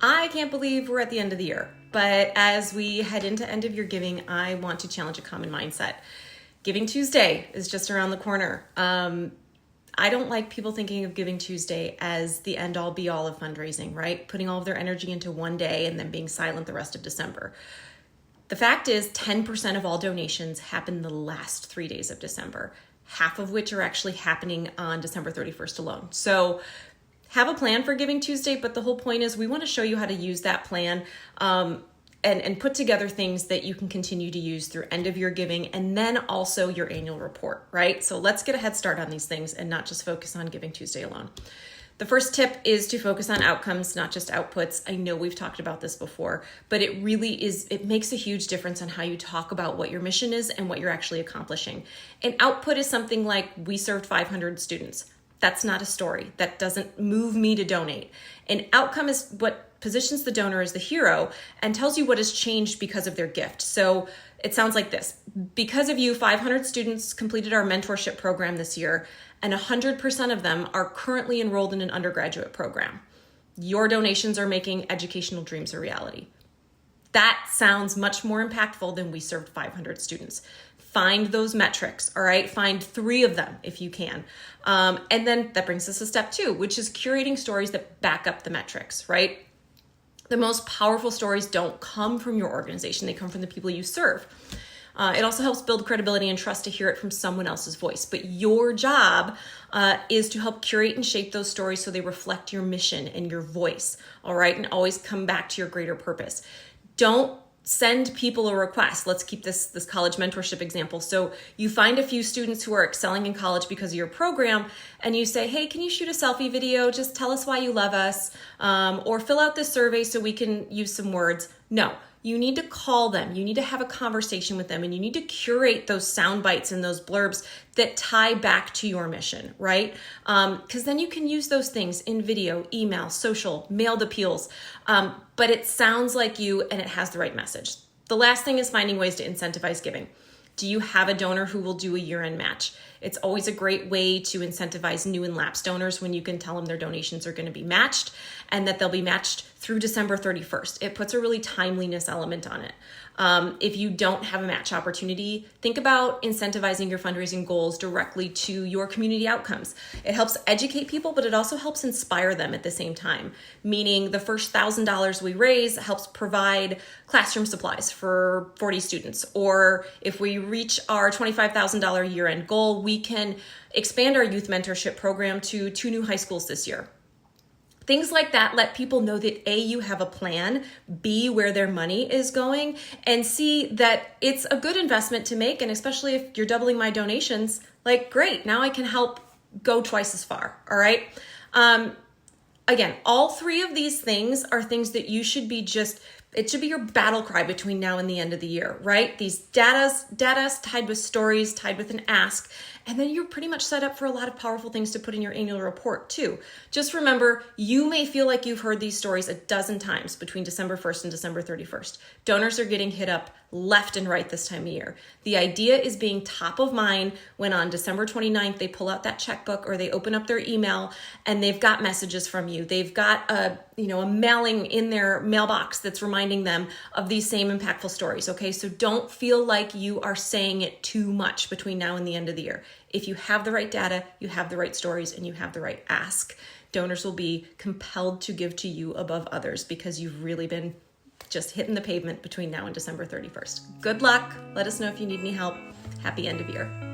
I can't believe we're at the end of the year, but as we head into end of year giving, I want to challenge a common mindset. Giving Tuesday is just around the corner. I don't like people thinking of Giving Tuesday as the end all be all of fundraising, right? Putting all of their energy into one day and then being silent the rest of December. The fact is 10% of all donations happen the last 3 days of December, half of which are actually happening on December 31st alone. So have a plan for Giving Tuesday, but the whole point is we want to show you how to use that plan and put together things that you can continue to use through end of year giving and then also your annual report, right? So let's get a head start on these things and not just focus on Giving Tuesday alone. The first tip is to focus on outcomes, not just outputs. I know we've talked about this before, but it really is, it makes a huge difference on how you talk about what your mission is and what you're actually accomplishing. An output is something like, we served 500 students. That's not a story. That doesn't move me to donate. An outcome is what positions the donor as the hero and tells you what has changed because of their gift. So it sounds like this. Because of you, 500 students completed our mentorship program this year, and 100% of them are currently enrolled in an undergraduate program. Your donations are making educational dreams a reality. That sounds much more impactful than we served 500 students. Find those metrics, all right? Find 3 of them if you can. And then that brings us to step 2, which is curating stories that back up the metrics, right? The most powerful stories don't come from your organization. They come from the people you serve. It also helps build credibility and trust to hear it from someone else's voice. But your job is to help curate and shape those stories so they reflect your mission and your voice, all right? And always come back to your greater purpose. Don't send people a request. Let's keep this college mentorship example. So you find a few students who are excelling in college because of your program, and you say, hey, can you shoot a selfie video? Just tell us why you love us, or fill out this survey so we can use some words. No, you need to call them. You need to have a conversation with them, and you need to curate those sound bites and those blurbs that tie back to your mission, right? Because then you can use those things in video, email, social, mailed appeals, but it sounds like you and it has the right message. The last thing is finding ways to incentivize giving. Do you have a donor who will do a year-end match? It's always a great way to incentivize new and lapsed donors when you can tell them their donations are going to be matched and that they'll be matched through December 31st. It puts a really timeliness element on it. If you don't have a match opportunity, think about incentivizing your fundraising goals directly to your community outcomes. It helps educate people, but it also helps inspire them at the same time, meaning the first $1,000 we raise helps provide classroom supplies for 40 students. Or if we reach our $25,000 year-end goal, we can expand our youth mentorship program to 2 new high schools this year. Things like that let people know that A, you have a plan, B, where their money is going, and C, that it's a good investment to make. And especially if you're doubling my donations, like, great, now I can help go twice as far, all right? Again, all 3 of these things are things that you should be it should be your battle cry between now and the end of the year, right? These data's tied with stories, tied with an ask, and then you're pretty much set up for a lot of powerful things to put in your annual report too. Just remember, you may feel like you've heard these stories a dozen times between December 1st and December 31st. Donors are getting hit up left and right this time of year. The idea is being top of mind when on December 29th, they pull out that checkbook or they open up their email and they've got messages from you. They've got a mailing in their mailbox that's reminding them of these same impactful stories, okay? So don't feel like you are saying it too much between now and the end of the year. If you have the right data, you have the right stories, and you have the right ask, donors will be compelled to give to you above others because you've really been just hitting the pavement between now and December 31st. Good luck. Let us know if you need any help. Happy end of year.